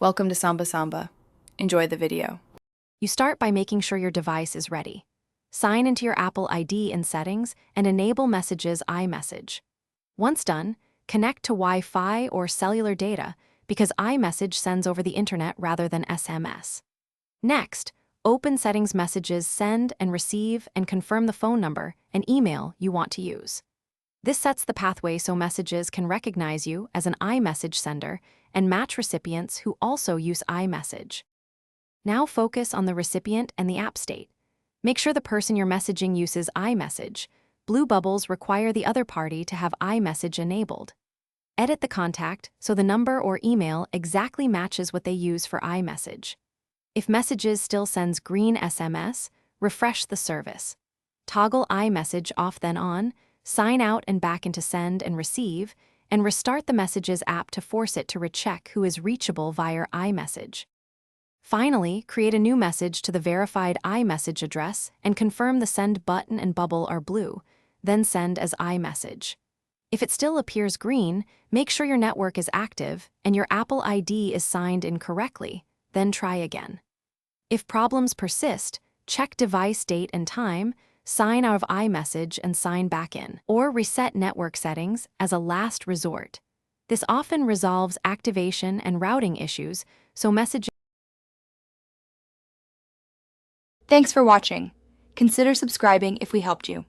Welcome to Samba Samba. Enjoy the video. You start by making sure your device is ready. Sign into your Apple ID in Settings and enable Messages iMessage. Once done, connect to Wi-Fi or cellular data because iMessage sends over the internet rather than SMS. Next, open Settings Messages Send and Receive and confirm the phone number and email you want to use. This sets the pathway so messages can recognize you as an iMessage sender and match recipients who also use iMessage. Now focus on the recipient and the app state. Make sure the person you're messaging uses iMessage. Blue bubbles require the other party to have iMessage enabled. Edit the contact so the number or email exactly matches what they use for iMessage. If Messages still sends green SMS, refresh the service. Toggle iMessage off then on, sign out and back into Send and Receive, and restart the Messages app to force it to recheck who is reachable via iMessage. Finally, create a new message to the verified iMessage address and confirm the send button and bubble are blue, then send as iMessage. If it still appears green, make sure your network is active and your Apple ID is signed in correctly, then try again. If problems persist, check device date and time, sign out of iMessage and sign back in, or reset network settings as a last resort. This often resolves activation and routing issues, so messaging. Thanks for watching. Consider subscribing if we helped you.